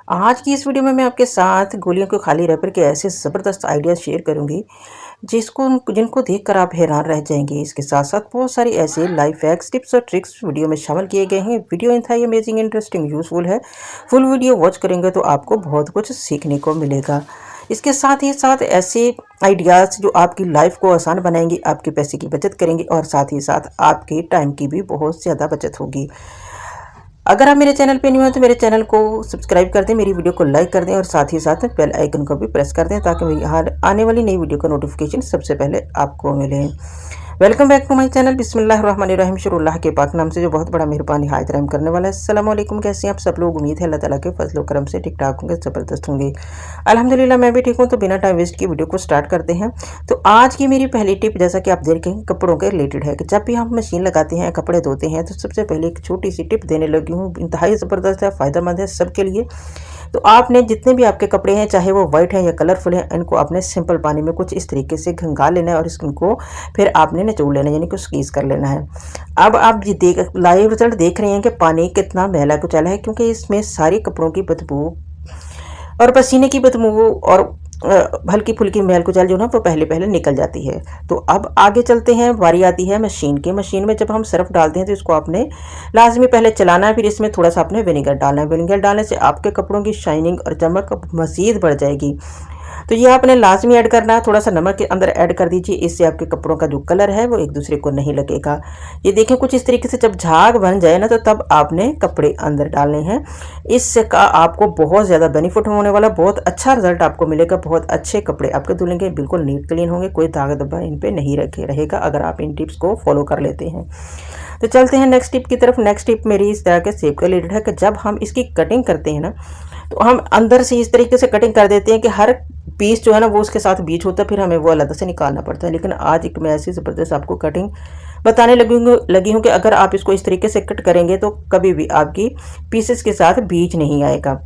आज की इस वीडियो में मैं आपके साथ गोलियों के खाली रैपर के ऐसे ज़बरदस्त आइडियाज़ शेयर करूंगी जिनको देखकर आप हैरान रह जाएंगे। इसके साथ साथ बहुत सारी ऐसे लाइफ हैक्स, टिप्स और ट्रिक्स वीडियो में शामिल किए गए हैं। वीडियो इंतहाई अमेजिंग, इंटरेस्टिंग, यूजफुल है। फुल वीडियो वॉच करेंगे तो आपको बहुत कुछ सीखने को मिलेगा। इसके साथ ही साथ ऐसे आइडियाज़ जो आपकी लाइफ को आसान बनाएंगे, आपके पैसे की बचत करेंगे और साथ ही साथ आपके टाइम की भी बहुत ज़्यादा बचत होगी। अगर आप मेरे चैनल पे न्यू हैं तो मेरे चैनल को सब्सक्राइब कर दें, मेरी वीडियो को लाइक कर दें और साथ ही साथ बेल आइकन को भी प्रेस कर दें ताकि मेरी हर आने वाली नई वीडियो का नोटिफिकेशन सबसे पहले आपको मिले। Welcome back to my channel. बिस्मिल्लाहिर्रहमानिर्रहीम। शुरुल्लाह के पाक नाम से जो बहुत बड़ा मेहरबानी हायत रहम करने वाला है। अस्सलाम वालेकुम। कैसे हैं आप सब लोग? उम्मीद है अल्लाह ताला के फजल करम से ठीक ठाक होंगे, ज़बरदस्त होंगे। अल्हम्दुलिल्लाह मैं भी ठीक हूँ। तो बिना टाइम वेस्ट की वीडियो को स्टार्ट करते हैं। तो आज की मेरी पहली टिप, जैसा कि आप देखें, कपड़ों के रिलेटेड है कि जब भी हम मशीन लगाते हैं, कपड़े धोते हैं, तो सबसे पहले एक छोटी सी टिप देने लगी हूँ। इंतहाई ज़बरदस्त है, फ़ायदेमंद है सबके लिए। तो आपने जितने भी आपके कपड़े हैं, चाहे वो वाइट हैं या कलरफुल हैं, इनको आपने सिंपल पानी में कुछ इस तरीके से घंगा लेना है और इसको फिर आपने निचोड़ लेना है, यानी कि स्क्वीज़ कर लेना है। अब आप ये लाइव रिजल्ट देख रहे हैं कि पानी कितना मैला कुचैला है, क्योंकि इसमें सारी कपड़ों की बदबू और पसीने की बदबू और हल्की फुल्की मैल कुचैल जो ना वो पहले पहले निकल जाती है। तो अब आगे चलते हैं। बारी आती है मशीन की। मशीन में जब हम सर्फ डालते हैं तो इसको आपने लाजमी पहले चलाना है, फिर इसमें थोड़ा सा आपने विनेगर डालना है। विनेगर डालने से आपके कपड़ों की शाइनिंग और चमक मज़ीद बढ़ जाएगी। तो ये आपने लाजमी ऐड करना है। थोड़ा सा नमक के अंदर ऐड कर दीजिए, इससे आपके कपड़ों का जो कलर है वो एक दूसरे को नहीं लगेगा। ये देखें कुछ इस तरीके से जब झाग बन जाए ना, तो तब आपने कपड़े अंदर डालने हैं। इससे का आपको बहुत ज़्यादा बेनिफिट होने वाला, बहुत अच्छा रिजल्ट आपको मिलेगा। बहुत अच्छे कपड़े आपके धुलेंगे, बिल्कुल नीट क्लीन होंगे, कोई दाग धब्बा इन पर नहीं रहेगा अगर आप इन टिप्स को फॉलो कर लेते हैं। तो चलते हैं नेक्स्ट टिप की तरफ। नेक्स्ट टिप मेरी इस तरह के सेब का रिलेटेड है कि जब हम इसकी कटिंग करते हैं ना, तो हम अंदर से इस तरीके से कटिंग कर देते हैं कि हर पीस जो है ना वो उसके साथ बीच होता है, फिर हमें वो अलग से निकालना पड़ता है। लेकिन आज एक मैं ऐसी ज़बरदस्त आपको कटिंग बताने लगी हूँ कि अगर आप इसको इस तरीके से कट करेंगे तो कभी भी आपकी पीसेस के साथ बीच नहीं आएगा।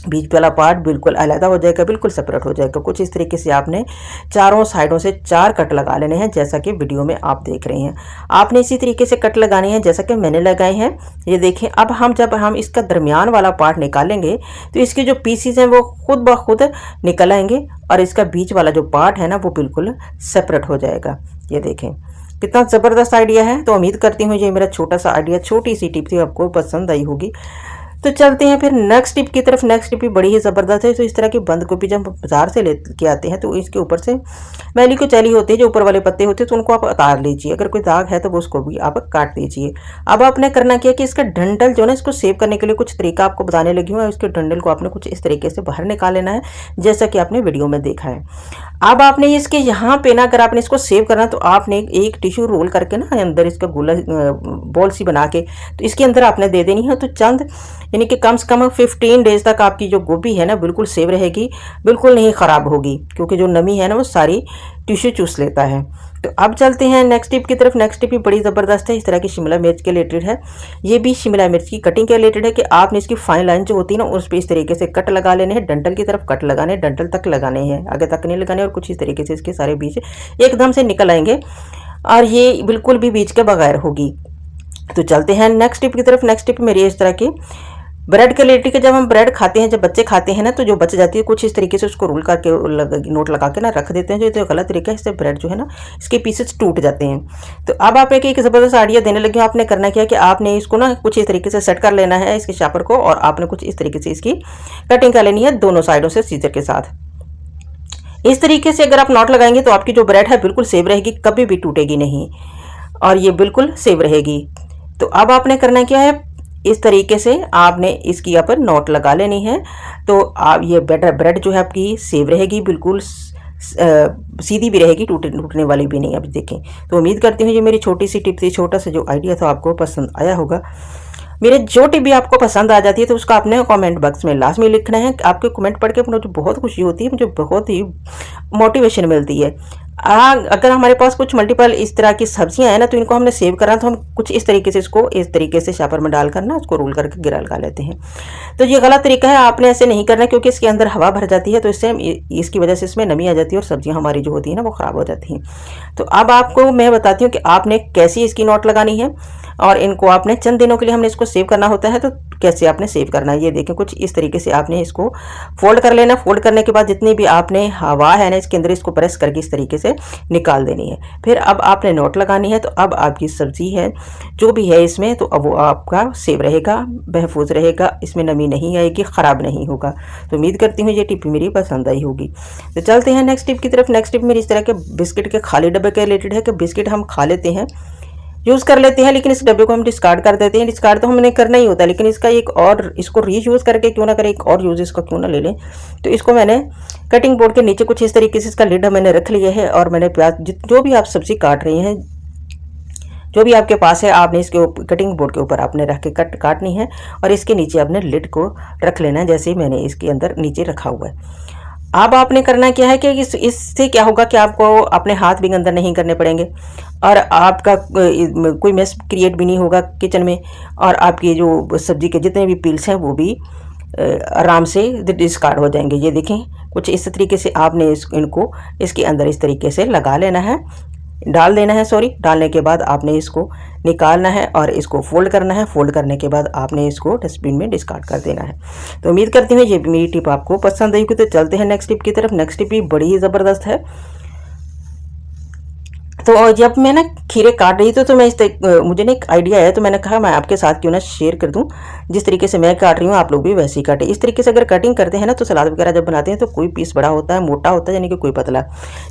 बीच वाला पार्ट बिल्कुल अलग हो जाएगा, बिल्कुल सेपरेट हो जाएगा। कुछ इस तरीके से आपने चारों साइडों से 4 कट लगा लेने हैं, जैसा कि वीडियो में आप देख रहे हैं। आपने इसी तरीके से कट लगाने हैं जैसा कि मैंने लगाए हैं। ये देखें। अब जब हम इसका दरमियान वाला पार्ट निकालेंगे तो इसके जो पीसीज हैं वो खुद ब खुद निकल आएंगे और इसका बीच वाला जो पार्ट है ना वो बिल्कुल सेपरेट हो जाएगा। ये देखें कितना ज़बरदस्त आइडिया है। तो उम्मीद करती हूँ ये मेरा छोटा सा आइडिया, छोटी सी टिप थी, आपको पसंद आई होगी। तो चलते हैं फिर नेक्स्ट टिप की तरफ। नेक्स्ट टिप भी बड़ी ही ज़बरदस्त है। तो इस तरह की बंद गोभी जब बाजार से लेके आते हैं तो इसके ऊपर से मैली कुचैली होती है, जो ऊपर वाले पत्ते होते हैं, तो उनको आप उतार लीजिए। अगर कोई दाग है तो वो उसको भी आप काट दीजिए। अब आपने करना क्या कि इसका डंडल जो है ना, इसको सेव करने के लिए कुछ तरीका आपको बताने लगी हूँ। इसके डंडल को आपने कुछ इस तरीके से बाहर निकाल लेना है, जैसा कि आपने वीडियो में देखा है। अब आपने इसके यहाँ पे ना, अगर आपने इसको सेव करना तो आपने एक टिश्यू रोल करके ना अंदर इसका गोला बॉल सी बना के तो इसके अंदर आपने दे देनी है। तो चंद यानी कि कम से कम 15 डेज तक आपकी जो गोभी है ना बिल्कुल सेव रहेगी, बिल्कुल नहीं ख़राब होगी, क्योंकि जो नमी है ना वो सारी टिश्यू चूस लेता है। तो अब चलते हैं नेक्स्ट टिप की तरफ। नेक्स्ट टिप भी बड़ी ज़बरदस्त है। इस तरह की शिमला मिर्च के रिलेटेड है। ये भी शिमला मिर्च की कटिंग के रिलेटेड है कि आपने इसकी फाइन लाइन जो होती है ना उस पर इस तरीके से कट लगा लेने हैं। डंटल की तरफ कट लगाने हैं, डंटल तक लगाने हैं, आगे तक नहीं लगाने। और कुछ इस तरीके से इसके सारे बीज एकदम से निकल आएंगे और ये बिल्कुल भी बीज के बगैर होगी। तो चलते हैं नेक्स्ट टिप की तरफ। नेक्स्ट टिप मेरी इस तरह की ब्रेड के रिलेटेड के, जब हम ब्रेड खाते हैं, जब बच्चे खाते हैं ना, तो जो बच जाती है कुछ इस तरीके से उसको रोल करके नोट लगा के ना रख देते हैं, जो तो गलत तरीका है। इससे ब्रेड जो है ना इसके पीसेस टूट जाते हैं। तो अब आप एक ज़बरदस्त आइडिया देने लगे। आपने करना क्या कि आपने इसको ना कुछ इस तरीके से सेट कर लेना है इसके शापर को, और आपने कुछ इस तरीके से इसकी कटिंग कर लेनी है दोनों साइडों से सीजर के साथ। इस तरीके से अगर आप नॉट लगाएंगे तो आपकी जो ब्रेड है बिल्कुल सेव रहेगी, कभी भी टूटेगी नहीं और ये बिल्कुल सेव रहेगी। तो अब आपने करना क्या है, इस तरीके से आपने इसकी यहाँ पर नोट लगा लेनी है। तो आप ये ब्रेड जो है आपकी सेव रहेगी, बिल्कुल सीधी भी रहेगी, टूटने वाली भी नहीं। अभी देखें। तो उम्मीद करती हूँ ये मेरी छोटी सी टिप थी, छोटा सा जो आइडिया था आपको पसंद आया होगा। मेरे जो टिप भी आपको पसंद आ जाती है तो उसका आपने कमेंट बॉक्स में लाजमी लिखना है। आपके कमेंट पढ़ के मुझे बहुत खुशी होती है, मुझे बहुत ही मोटिवेशन मिलती है। अगर हमारे पास कुछ मल्टीपल इस तरह की सब्जियां हैं ना, तो इनको हमने सेव करना, तो हम कुछ इस तरीके से इसको इस तरीके से शापर में डाल कर ना उसको रोल करके गिरा लगा लेते हैं। तो ये गलत तरीका है, आपने ऐसे नहीं करना, क्योंकि इसके अंदर हवा भर जाती है, तो इससे इसकी वजह से इसमें नमी आ जाती है और सब्जियां हमारी जो होती है ना वो ख़राब हो जाती हैं। तो अब आपको मैं बताती हूँ कि आपने कैसी इसकी नोट लगानी है, और इनको आपने चंद दिनों के लिए हमने इसको सेव करना होता है, तो कैसे आपने सेव करना है ये देखें। कुछ इस तरीके से आपने इसको फोल्ड कर लेना। फोल्ड करने के बाद जितनी भी आपने हवा है ना इसके अंदर, इसको प्रेस करके इस तरीके से निकाल देनी है। फिर अब आपने नोट लगानी है। तो अब आपकी सब्जी है जो भी है इसमें, तो अब वो आपका सेव रहेगा, महफूज रहेगा, इसमें नमी नहीं आएगी, ख़राब नहीं होगा। तो उम्मीद करती हूँ ये टिप मेरी पसंद आई होगी। तो चलते हैं नेक्स्ट टिप की तरफ। नेक्स्ट टिप मेरी इस तरह के बिस्किट के खाली डब्बे के रिलेटेड है कि बिस्किट हम खा लेते हैं, यूज़ कर लेते हैं, लेकिन इस डब्बे को हम डिस्कार्ड कर देते हैं। डिस्कार्ड तो हमने करना ही होता है, लेकिन इसका एक और, इसको रीयूज़ करके क्यों ना करें, एक और यूज़ इसका क्यों ना ले लें। तो इसको मैंने कटिंग बोर्ड के नीचे कुछ इस तरीके से इसका लिड मैंने रख लिया है, और मैंने प्याज जो भी आप सब्ज़ी काट रही हैं, जो भी आपके पास है, आपने इसके कटिंग बोर्ड के ऊपर आपने रख के काटनी है, और इसके नीचे आपने लिड को रख लेना है, जैसे मैंने इसके अंदर नीचे रखा हुआ है। अब आपने करना क्या है कि इससे क्या होगा कि आपको अपने हाथ भी गंदा नहीं करने पड़ेंगे, और आपका कोई मेस क्रिएट भी नहीं होगा किचन में, और आपकी जो सब्जी के जितने भी पील्स हैं वो भी आराम से डिस्कार्ड हो जाएंगे। ये देखें, कुछ इस तरीके से आपने इनको इसके अंदर इस तरीके से लगा लेना है, डाल देना है, सॉरी, डालने के बाद आपने इसको निकालना है और इसको फोल्ड करना है। फोल्ड करने के बाद आपने इसको डस्टबिन में डिस्कार्ड कर देना है। तो उम्मीद करती हूँ ये मेरी टिप आपको पसंद आई होगी। तो चलते हैं नेक्स्ट टिप की तरफ। नेक्स्ट टिप भी बड़ी ही ज़बरदस्त है। तो जब मैं ना खीरे काट रही थी, तो मैं मुझे ना एक आइडिया है, तो मैंने कहा मैं आपके साथ क्यों ना शेयर कर दूं। जिस तरीके से मैं काट रही हूँ आप लोग भी वैसे ही काटें। इस तरीके से अगर कटिंग करते हैं ना, तो सलाद वगैरह जब बनाते हैं तो कोई पीस बड़ा होता है, मोटा होता है, यानी कि कोई पतला।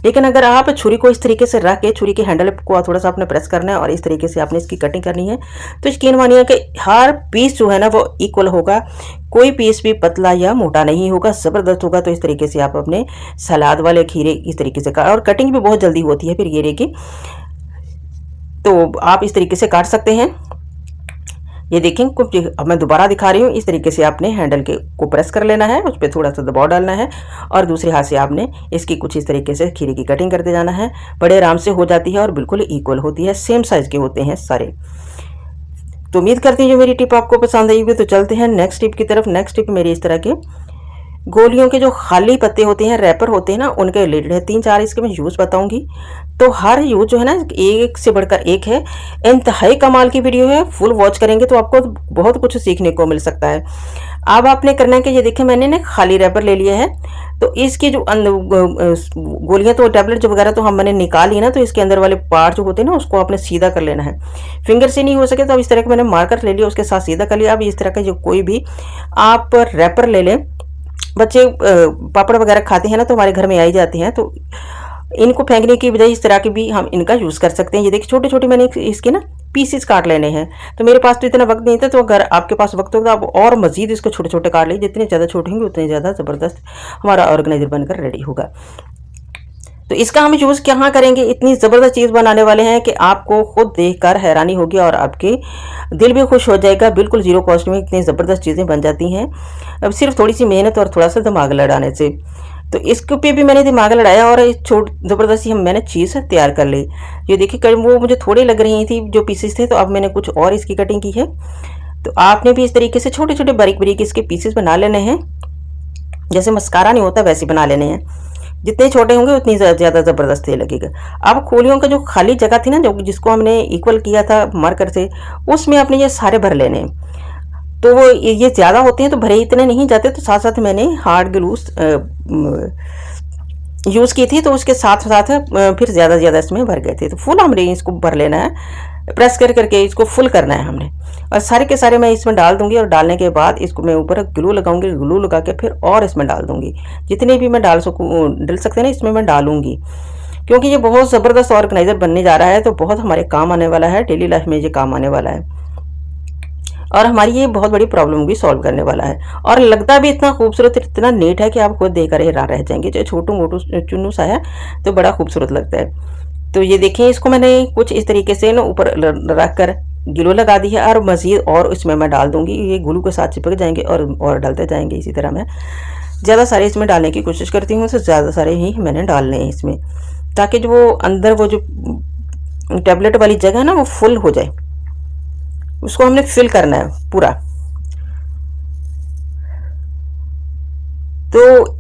लेकिन अगर आप छुरी को इस तरीके से रख के छुरी के हैंडल को थोड़ा सा आपने प्रेस करना है और इस तरीके से आपने इसकी कटिंग करनी है, तो यकीन मानिए कि हर पीस जो है ना वो इक्वल होगा, कोई पीस भी पतला या मोटा नहीं होगा, ज़बरदस्त होगा। तो इस तरीके से आप अपने सलाद वाले खीरे इस तरीके से और कटिंग भी बहुत जल्दी होती है फिर ये की, तो आप इस तरीके से काट सकते हैं। ये देखें, कुछ अब मैं दोबारा दिखा रही हूँ। इस तरीके से आपने हैंडल को प्रेस कर लेना है, उस पर थोड़ा सा दबाव डालना है, और दूसरे हाथ से आपने इसकी कुछ इस तरीके से खीरे की कटिंग करते जाना है। बड़े आराम से हो जाती है और बिल्कुल इक्वल होती है, सेम साइज़ के होते हैं सारे। तो उम्मीद करती हूँ जो मेरी टिप आपको पसंद आई होगी। तो चलते हैं नेक्स्ट टिप की तरफ। नेक्स्ट टिप मेरी इस तरह के गोलियों के जो खाली पत्ते होते हैं, रैपर होते हैं ना, उनके रिलेटेड है। 3-4 इसके मैं यूज़ बताऊंगी। तो हर यूज़ जो है ना एक से बढ़कर एक है, इंतहाई कमाल की वीडियो है। फुल वॉच करेंगे तो आपको बहुत कुछ सीखने को मिल सकता है। अब आपने करना है कि ये देखिए, मैंने ना खाली रैपर ले लिया है। तो इसकी जो गोलियां तो टैबलेट जो वगैरह तो मैंने निकाल ली ना, तो इसके अंदर वाले पार्ट जो होते हैं ना उसको आपने सीधा कर लेना है। फिंगर से नहीं हो सके तो अब इस तरह का मैंने मार्कर ले लिया, उसके साथ सीधा कर लिया। अब इस तरह का जो कोई भी आप रैपर ले लें, बच्चे पापड़ वगैरह खाते हैं ना, तो हमारे घर में आई जाती हैं, तो इनको फेंकने की बजाय इस तरह के भी हम इनका यूज़ कर सकते हैं। ये देखिए, छोटे छोटे मैंने इसके ना पीसेस काट लेने हैं। तो मेरे पास तो इतना वक्त नहीं था, तो अगर आपके पास वक्त होगा तो आप और मज़ीद इसको छोटे छोटे काट लीजिए। जितने ज़्यादा छोटे होंगे उतने ज़्यादा ज़बरदस्त हमारा ऑर्गेनाइजर बनकर रेडी होगा। तो इसका हम यूज़ कहाँ करेंगे, इतनी ज़बरदस्त चीज़ बनाने वाले हैं कि आपको खुद देखकर हैरानी होगी और आपके दिल भी खुश हो जाएगा। बिल्कुल ज़ीरो कॉस्ट में इतनी ज़बरदस्त चीज़ें बन जाती हैं, अब सिर्फ थोड़ी सी मेहनत और थोड़ा सा दिमाग लड़ाने से। तो इसके पे भी मैंने दिमाग लड़ाया और ज़बरदस्ती मैंने चीज़ तैयार कर ली। ये देखिए, वो मुझे थोड़ी लग रही थी जो पीसेस थे, तो अब मैंने कुछ और इसकी कटिंग की है। तो आपने भी इस तरीके से छोटे छोटे बारीक बारीक इसके पीसेस बना लेने हैं। जैसे मस्कारा नहीं होता वैसे बना लेने हैं। जितने छोटे होंगे उतनी ज़्यादा ज़बरदस्त लगेगा। अब खोलियों का जो खाली जगह थी ना, जो जिसको हमने इक्वल किया था मार्कर से, उसमें आपने ये सारे भर लेने हैं। तो वो ये ज़्यादा होते हैं तो भरे इतने नहीं जाते, तो साथ साथ मैंने हार्ड ग्लूस यूज़ की थी, तो उसके साथ साथ फिर ज़्यादा इसमें भर गए थे। तो फुल हमने इसको भर लेना है, प्रेस करके इसको फुल करना है हमने, और सारे के सारे मैं इसमें डाल दूंगी। और डालने के बाद इसको मैं ऊपर ग्लू लगाऊंगी, ग्लू लगा के फिर और इसमें डाल दूंगी। जितने भी मैं डाल सकते हैं ना इसमें मैं डालूंगी, क्योंकि ये बहुत ज़बरदस्त ऑर्गेनाइजर बनने जा रहा है। तो बहुत हमारे काम आने वाला है, डेली लाइफ में ये काम आने वाला है, और हमारी ये बहुत बड़ी प्रॉब्लम भी सॉल्व करने वाला है। और लगता भी इतना खूबसूरत, इतना नीट है कि आप खुद देखकर हैरान रह जाएंगे। जो छोटू मोटू चुन्नू सा है तो बड़ा खूबसूरत लगता है। तो ये देखें, इसको मैंने कुछ इस तरीके से ना ऊपर रख कर ग्लू लगा दी है, और मज़ीद और इसमें मैं डाल दूंगी। ये ग्लू के साथ चिपक जाएंगे और डालते जाएंगे। इसी तरह मैं ज़्यादा सारे इसमें डालने की कोशिश करती हूँ, तो ज़्यादा सारे ही मैंने डालने हैं इसमें। ताकि जो वो अंदर वो जो टैबलेट वाली जगह है ना वो फुल हो जाए। उसको हमने फिल करना है पूरा। तो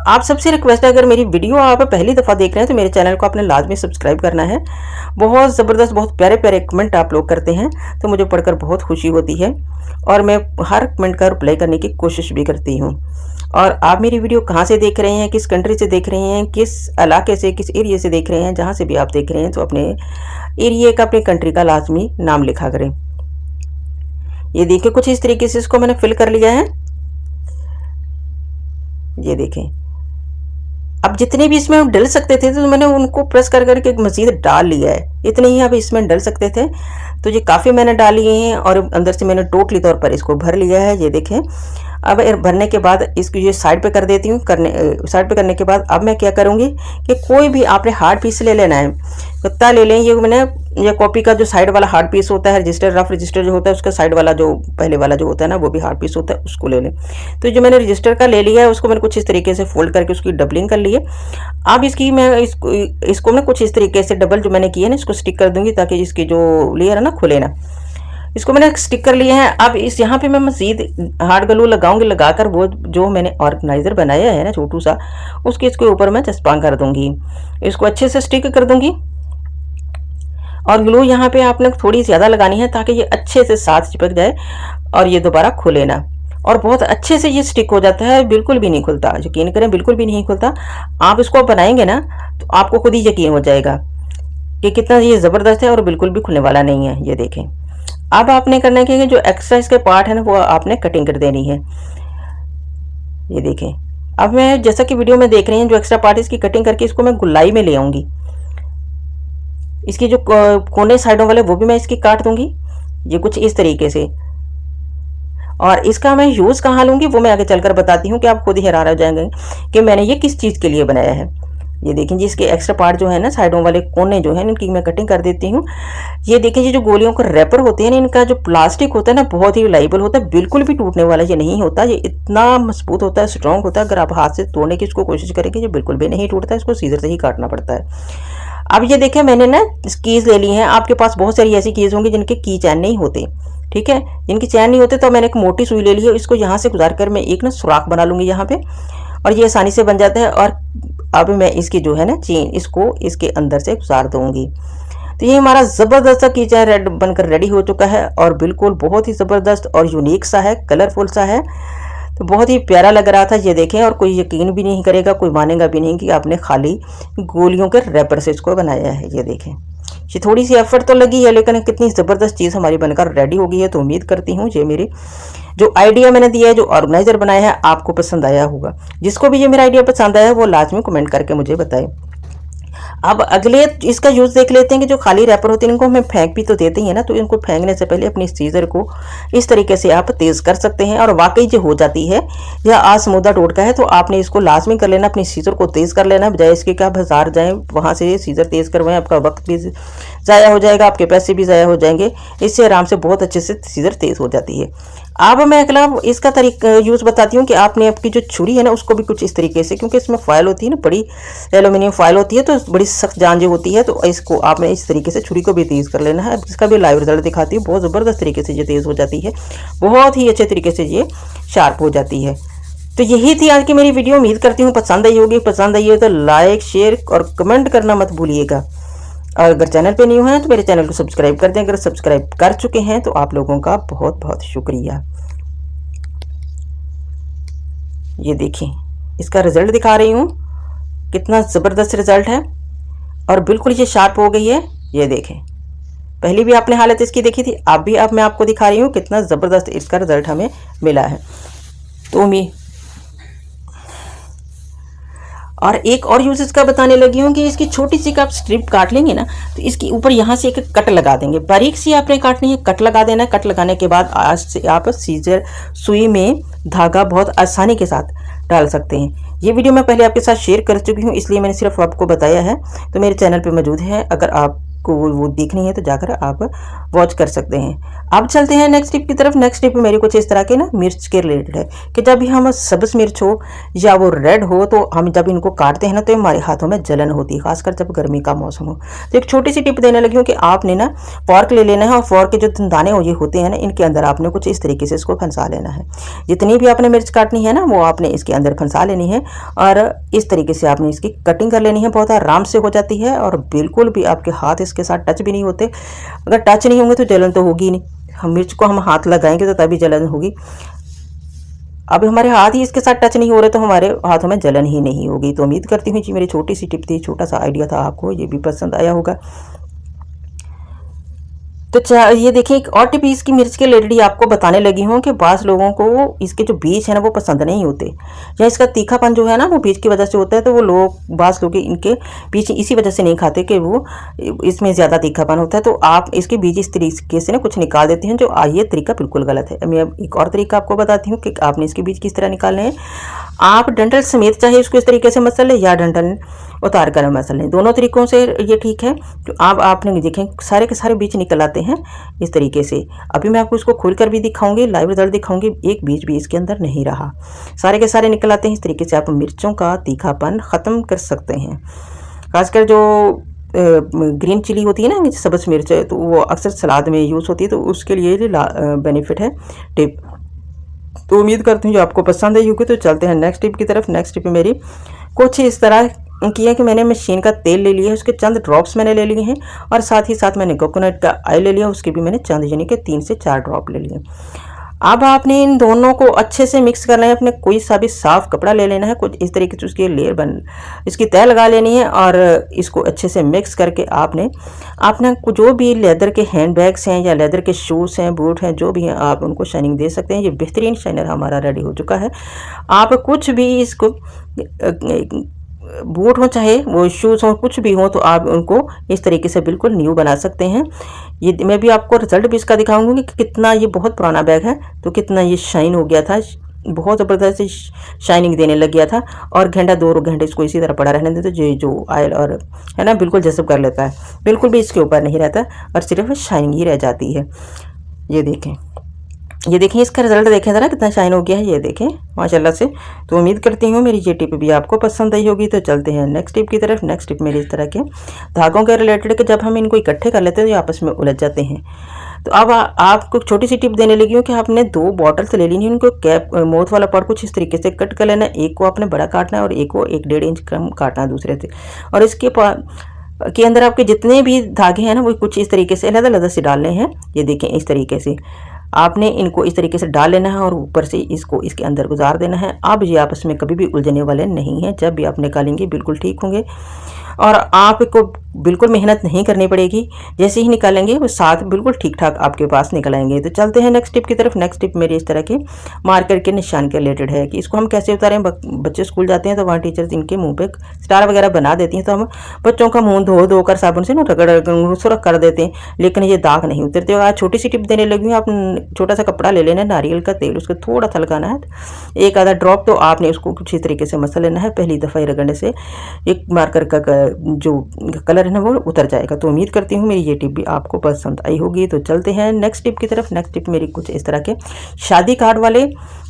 आप सबसे रिक्वेस्ट है, अगर मेरी वीडियो आप पहली दफ़ा देख रहे हैं तो मेरे चैनल को आपने लाजमी सब्सक्राइब करना है। बहुत ज़बरदस्त, बहुत प्यारे प्यारे कमेंट आप लोग करते हैं तो मुझे पढ़कर बहुत खुशी होती है और मैं हर कमेंट का रिप्लाई करने की कोशिश भी करती हूँ। और आप मेरी वीडियो कहाँ से देख रहे हैं, किस कंट्री से देख रहे हैं, किस इलाके से, किस एरिया से देख रहे हैं, जहाँ से भी आप देख रहे हैं तो अपने एरिया का, अपने कंट्री का लाजमी नाम लिखा करें। ये देखिए कुछ इस तरीके से इसको मैंने फिल कर लिया है। ये देखें, अब जितने भी इसमें हम डल सकते थे तो मैंने उनको प्रेस कर करके मज़ीद डाल लिया है। इतने ही अब इसमें डल सकते थे तो ये काफ़ी मैंने डाल लिए हैं और अंदर से मैंने टोटली तौर पर इसको भर लिया है। ये देखें, अब भरने के बाद इसको ये साइड पे कर देती हूँ। साइड पे करने के बाद अब मैं क्या करूँगी कि कोई भी आपने हार्ड पीस ले लेना है, कुत्ता ले लें। ये मैंने ये कॉपी का जो साइड वाला हार्ड पीस होता है, रजिस्टर, रफ रजिस्टर जो होता है उसका साइड वाला जो पहले वाला जो होता है ना वो भी हार्ड पीस होता है, उसको ले लें। तो जो मैंने रजिस्टर का ले लिया है उसको मैंने कुछ इस तरीके से फोल्ड करके उसकी डबलिंग कर ली है। अब इसकी मैं इसको ना कुछ इस तरीके से डबल जो मैंने किया है ना इसको स्टिक कर दूंगी ताकि इसकी जो लेयर है ना खुले ना। इसको मैंने स्टिक कर लिया है। अब इस यहाँ पे मैं मज़ीद हार्ड ग्लू लगाऊंगी, लगाकर वो जो मैंने ऑर्गेनाइज़र बनाया है ना छोटू सा, उसके इसके ऊपर मैं चस्पा कर दूंगी। इसको अच्छे से स्टिक कर दूंगी और ग्लू यहाँ पे आपने थोड़ी ज़्यादा लगानी है ताकि ये अच्छे से साथ चिपक जाए और ये दोबारा खुले ना। और बहुत अच्छे से ये स्टिक हो जाता है, बिल्कुल भी नहीं खुलता, यकीन करें बिल्कुल भी नहीं खुलता। आप इसको बनाएंगे ना तो आपको खुद ही यकीन हो जाएगा कि कितना ये ज़बरदस्त है और बिल्कुल भी खुलने वाला नहीं है। ये देखें, अब आपने करना है कि जो एक्स्ट्रा इसके पार्ट है ना वो आपने कटिंग कर देनी है। ये देखें, अब मैं जैसा कि वीडियो में देख रही हैं जो एक्स्ट्रा पार्ट इसकी कटिंग करके इसको मैं गुलाई में ले आऊँगी। इसकी जो कोने साइडों वाले वो भी मैं इसकी काट दूंगी, ये कुछ इस तरीके से। और इसका मैं यूज़ कहाँ लूँगी वो मैं आगे चलकर बताती हूँ कि आप खुद ही हैरान हो जाएंगे कि मैंने ये किस चीज़ के लिए बनाया है। ये देखें जी, इसके एक्स्ट्रा पार्ट जो है ना साइडों वाले कोने जो है इनकी मैं कटिंग कर देती हूँ। ये देखें जी, जो गोलियों का रैपर होते हैं ना इनका जो प्लास्टिक होता है ना बहुत ही रिलायबल होता है, बिल्कुल भी टूटने वाला ये नहीं होता। ये इतना मजबूत होता है, स्ट्रॉन्ग होता है। अगर आप हाथ से तोड़ने की इसको कोशिश करेंगे ये बिल्कुल भी नहीं टूटता, इसको सीजर से ही काटना पड़ता है। अब ये देखें, मैंने ना कीज़ ले ली हैं। आपके पास बहुत सारी ऐसी कीज़ होंगी जिनके की चैन नहीं होते, ठीक है, जिनकी चैन नहीं होते। तो मैंने एक मोटी सुई ले ली है, इसको यहाँ से गुजार कर मैं एक ना सुराख बना लूँगी यहाँ पे और ये आसानी से बन जाता है। और अब मैं इसकी जो है ना चेन इसको इसके अंदर से गुजार दूँगी। तो ये हमारा ज़बरदस्त सा की चैन रेड बनकर रेडी हो चुका है और बिल्कुल बहुत ही ज़बरदस्त और यूनिक सा है, कलरफुल सा है, तो बहुत ही प्यारा लग रहा था। ये देखें, और कोई यकीन भी नहीं करेगा, कोई मानेगा भी नहीं कि आपने खाली गोलियों के रैपर से इसको बनाया है। ये देखें, ये थोड़ी सी एफर्ट तो लगी है लेकिन कितनी ज़बरदस्त चीज़ हमारी बनकर रेडी हो गई है। तो उम्मीद करती हूँ ये मेरी जो आइडिया मैंने दिया है, जो ऑर्गेनाइज़र बनाया है, आपको पसंद आया होगा। जिसको भी ये मेरा आइडिया पसंद आया वो लाजमी कमेंट करके मुझे बताएं। अब अगले इसका यूज़ देख लेते हैं कि जो खाली रैपर होते हैं इनको हमें फेंक भी तो देते हैं ना, तो इनको फेंकने से पहले अपनी सीजर को इस तरीके से आप तेज़ कर सकते हैं। और वाकई जो हो जाती है या आसमुदा टोटका है तो आपने इसको लाजमी कर लेना, अपनी सीजर को तेज़ कर लेना, बजाय इसके कि आप बाजार जाएँ वहाँ से सीजर तेज़ करवाएं, आपका वक्त भी ज़ाया हो जाएगा, आपके पैसे भी ज़ाया हो जाएंगे। इससे आराम से बहुत अच्छे से सीजर तेज़ हो जाती है। अब मैं अगला इसका तरीका यूज़ बताती हूँ कि आपने आपकी जो छुरी है ना उसको भी कुछ इस तरीके से, क्योंकि इसमें फॉयल होती है ना, बड़ी एल्यूमिनियम फॉयल होती है तो बड़ी सख्त जान जो होती है, तो इसको आपने इस तरीके से छुरी को भी तेज़ कर लेना है। इसका भी लाइव रिजल्ट दिखाती है, बहुत ज़बरदस्त तरीके से ये तेज़ हो जाती है, बहुत ही अच्छे तरीके से ये शार्प हो जाती है। तो यही थी आज की मेरी वीडियो। उम्मीद करती हूँ पसंद आई होगी। पसंद आई हो तो लाइक, शेयर और कमेंट करना मत भूलिएगा। और अगर चैनल पे न्यू हैं तो मेरे चैनल को सब्सक्राइब कर दें। अगर सब्सक्राइब कर चुके हैं तो आप लोगों का बहुत बहुत शुक्रिया। ये देखिए, इसका रिज़ल्ट दिखा रही हूँ, कितना ज़बरदस्त रिज़ल्ट है और बिल्कुल ये शार्प हो गई है। ये देखें, पहले भी आपने हालत इसकी देखी थी, अब मैं आपको दिखा रही हूँ कितना ज़बरदस्त इसका रिज़ल्ट हमें मिला है। तो और एक और यूज़ इसका बताने लगी हूँ कि इसकी छोटी सी आप स्ट्रिप काट लेंगे ना तो इसके ऊपर यहाँ से एक कट लगा देंगे, बारीक सी आपने काटनी है, कट लगा देना है। कट लगाने के बाद आज से आप सीजर सुई में धागा बहुत आसानी के साथ डाल सकते हैं। ये वीडियो मैं पहले आपके साथ शेयर कर चुकी हूँ, इसलिए मैंने सिर्फ आपको बताया है। तो मेरे चैनल पर मौजूद है, अगर आपको वो देखनी है तो जाकर आप वॉच कर सकते हैं। अब चलते हैं नेक्स्ट टिप की तरफ। नेक्स्ट टिप मेरी कुछ इस तरह के ना मिर्च के रिलेटेड है कि जब भी हम सब्ज मिर्च हो या वो रेड हो तो हम जब इनको काटते हैं ना तो हमारे हाथों में जलन होती है, खासकर जब गर्मी का मौसम हो। तो एक छोटी सी टिप देने लगी हूँ कि आपने ना फॉर्क ले लेना है और फॉर्क के जो दाने हो ये होते हैं ना इनके अंदर आपने कुछ इस तरीके से इसको फंसा लेना है। जितनी भी आपने मिर्च काटनी है ना वो आपने इसके अंदर फंसा लेनी है और इस तरीके से आपने इसकी कटिंग कर लेनी है। बहुत आराम से हो जाती है और बिल्कुल भी आपके हाथ इसके साथ टच भी नहीं होते। अगर टच नहीं होंगे तो जलन तो होगी नहीं, हम मिर्च को हम हाथ लगाएंगे तो तभी जलन होगी। अब हमारे हाथ ही इसके साथ टच नहीं हो रहे तो हमारे हाथों में जलन ही नहीं होगी। तो उम्मीद करती हूँ जी मेरी छोटी सी टिप थी, छोटा सा आइडिया था, आपको ये भी पसंद आया होगा। तो ये देखिए एक और टिप इसकी मिर्च के रिलेटेड आपको बताने लगी हूँ कि बास लोगों को इसके जो बीज है ना वो पसंद नहीं होते, या इसका तीखापन जो है ना वो बीज की वजह से होता है। तो वो लोग बास लोग इनके बीज इसी वजह से नहीं खाते कि वो इसमें ज़्यादा तीखापन होता है। तो आप इसके बीज इस तरीके से ना कुछ निकाल देते हैं, जो ये तरीका बिल्कुल गलत है। मैं अब एक और तरीका आपको बताती हूँ कि आपने इसके बीज किस तरह निकालने हैं। आप डंठल समेत चाहे इसको इस तरीके से मसल लें या डंठल उतार कर मसल लें, दोनों तरीकों से ये ठीक है। तो अब आपने देखें सारे के सारे बीज निकल आते हैं इस तरीके से। अभी मैं आपको इसको खोल कर भी दिखाऊंगी, लाइव रिजल्ट दिखाऊंगी, एक बीज भी इसके अंदर नहीं रहा, सारे के सारे निकल आते हैं। इस तरीके से आप मिर्चों का तीखापन ख़त्म कर सकते हैं। खासकर जो ग्रीन चिली होती है ना सब्ज मिर्च, तो वो अक्सर सलाद में यूज़ होती है, तो उसके लिए बेनिफिट है टिप। तो उम्मीद करती हूँ जो आपको पसंद आई होगी। तो चलते हैं नेक्स्ट टिप की तरफ। नेक्स्ट टिप मेरी कुछ इस तरह की है कि मैंने मशीन का तेल ले लिया है, उसके चंद ड्रॉप्स मैंने ले लिए हैं और साथ ही साथ मैंने कोकोनट का ऑयल ले लिया, उसके भी मैंने चंद यानी कि 3 से 4 ड्रॉप ले लिए। अब आपने इन दोनों को अच्छे से मिक्स करना है। अपने कोई सा भी साफ कपड़ा ले लेना है, कुछ इस तरीके से उसकी लेयर इसकी तह लगा लेनी है और इसको अच्छे से मिक्स करके आपने अपना जो भी लेदर के हैंड बैग्स हैं या लेदर के शूज़ हैं, बूट हैं, जो भी हैं आप उनको शाइनिंग दे सकते हैं। ये बेहतरीन शाइनर हमारा रेडी हो चुका है। आप कुछ भी इसको बूट हो चाहे वो शूज़ हो कुछ भी हो तो आप उनको इस तरीके से बिल्कुल न्यू बना सकते हैं। ये मैं भी आपको रिजल्ट भी इसका दिखाऊंगी कि कितना ये बहुत पुराना बैग है तो कितना ये शाइन हो गया था, बहुत ज़बरदस्त शाइनिंग देने लग गया था। और घंटा 2 घंटे इसको इसी तरह पड़ा रहने देते तो जो ऑयल और है ना बिल्कुल जज़ब कर लेता है, बिल्कुल भी इसके ऊपर नहीं रहता और सिर्फ शाइनिंग ही रह जाती है। ये देखें इसका रिजल्ट देखें ज़रा कितना शाइन हो गया है, ये देखें माशाल्लाह से। तो उम्मीद करती हूँ मेरी ये टिप भी आपको पसंद आई होगी। तो चलते हैं नेक्स्ट टिप की तरफ। नेक्स्ट टिप मेरी इस तरह के धागों के रिलेटेड कि जब हम इनको इकट्ठे कर लेते हैं तो ये आपस में उलझ जाते हैं। तो अब आपको छोटी सी टिप देने लगी हूँ कि आपने 2 बॉटल्स ले लेनी है, उनको कैप माउथ वाला पार्ट कुछ इस तरीके से कट कर लेना है। एक को आपने बड़ा काटना है और एक को 1-1.5 इंच कम काटना है दूसरे से। और इसके के अंदर आपके जितने भी धागे हैं ना वो कुछ इस तरीके से अलग-अलग से डालने हैं। ये देखें इस तरीके से आपने इनको इस तरीके से डाल लेना है और ऊपर से इसको इसके अंदर गुजार देना है। अब ये आपस में कभी भी उलझने वाले नहीं हैं, जब भी आप निकालेंगे बिल्कुल ठीक होंगे और आपको बिल्कुल मेहनत नहीं करनी पड़ेगी। जैसे ही निकालेंगे वो साथ बिल्कुल ठीक ठाक आपके पास निकल आएंगे। तो चलते हैं नेक्स्ट टिप की तरफ। नेक्स्ट टिप मेरी इस तरह के मार्कर के निशान के रिलेटेड है कि इसको हम कैसे उतारें। बच्चे स्कूल जाते हैं तो वहाँ टीचर्स इनके मुंह पे स्टार वगैरह बना देती हैं, तो हम बच्चों का मुंह धो कर साबुन से ना रगड़ सुरख कर देते हैं, लेकिन ये दाग नहीं उतरते। आज छोटी सी टिप देने लगी हूँ। आप छोटा सा कपड़ा ले लेना है, नारियल का तेल उसको थोड़ा सा लगाना है, एक आधा ड्रॉप, तो आपने उसको कुछ इस तरीके से मसल लेना है। पहली दफ़ा रगड़ने से एक मार्कर का जो कलर है ना वो उतर जाएगा। तो उम्मीद करती हूँ मेरी ये टिप भी आपको पसंद आई होगी। तो चलते हैं नेक्स्ट टिप की तरफ। नेक्स्ट टिप मेरी कुछ इस तरह के शादी कार्ड वाले,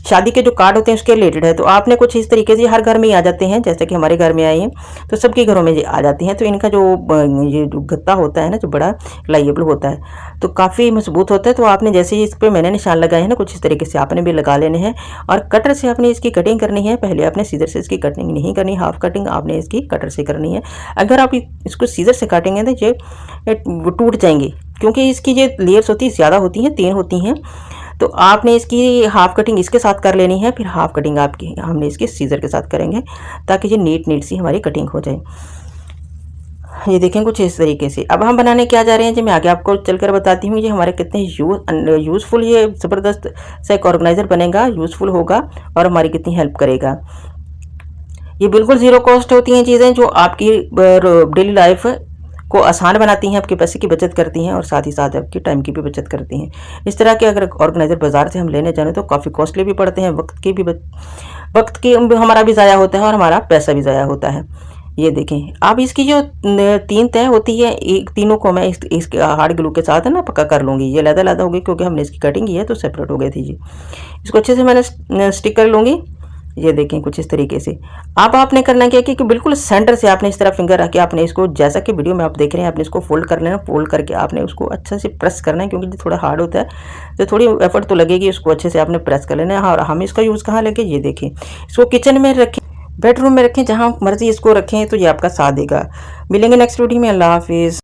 शादी के जो कार्ड होते हैं उसके रिलेटेड है। तो आपने कुछ इस तरीके से हर घर में ही आ जाते हैं, जैसे कि हमारे घर में आए हैं तो सबके घरों में ये आ जाती हैं। तो इनका जो ये जो गत्ता होता है ना जो बड़ा लाइएबल होता है तो काफ़ी मजबूत होता है। तो आपने जैसे ही इस पर मैंने निशान लगाए हैं ना कुछ इस तरीके से आपने भी लगा लेने हैं और कटर से आपने इसकी कटिंग करनी है। पहले आपने सीजर से इसकी कटिंग नहीं करनी, हाफ कटिंग आपने इसकी कटर से करनी है। अगर आप इसको सीजर से काटेंगे तो ये टूट जाएंगे, क्योंकि इसकी ये लेयर्स होती है ज़्यादा होती हैं, 3 होती हैं। तो आपने इसकी हाफ कटिंग इसके साथ कर लेनी है, फिर हाफ कटिंग आपकी हमने इसके सीजर के साथ करेंगे ताकि ये नीट सी हमारी कटिंग हो जाए। ये देखें कुछ इस तरीके से। अब हम बनाने क्या जा रहे हैं जी मैं आगे आपको चलकर बताती हूँ। ये हमारे कितने यूज़फुल, ये ज़बरदस्त सा एक ऑर्गेनाइज़र बनेगा, यूज़फुल होगा और हमारी कितनी हेल्प करेगा। ये बिल्कुल ज़ीरो कॉस्ट होती हैं चीज़ें जो आपकी डेली लाइफ को आसान बनाती हैं, आपके पैसे की बचत करती हैं और साथ ही साथ आपकी टाइम की भी बचत करती हैं। इस तरह के अगर ऑर्गेनाइज़र बाज़ार से हम लेने जाएँ तो काफ़ी कॉस्टली भी पड़ते हैं, वक्त की हमारा भी ज़ाया होता है और हमारा पैसा भी ज़ाया होता है। ये देखें। अब इसकी जो 3 तह होती है, एक तीनों को मैं इस हार्ड ग्लू के साथ है ना पक्का कर लूँगी। ये अलग-अलग होगी क्योंकि हमने इसकी कटिंग की है तो सेपरेट हो गई थी जी। इसको अच्छे से मैंने स्टिक कर लूँगी। ये देखें कुछ इस तरीके से। अब आपने करना क्या है कि बिल्कुल सेंटर से आपने इस तरह फिंगर रख के आपने इसको, जैसा कि वीडियो में आप देख रहे हैं, आपने इसको फोल्ड कर लेना। फोल्ड करके आपने उसको अच्छे से प्रेस करना है, क्योंकि थोड़ा हार्ड होता है तो थोड़ी एफर्ट तो लगेगी। उसको अच्छे से आपने प्रेस कर लेना है। और हम इसका यूज़ कहाँ लेंगे, ये देखें, इसको किचन में रखें, बेडरूम में रखें, जहाँ मर्जी इसको रखें, तो ये आपका साथ देगा। मिलेंगे नेक्स्ट वीडियो में। अल्लाह हाफिज़।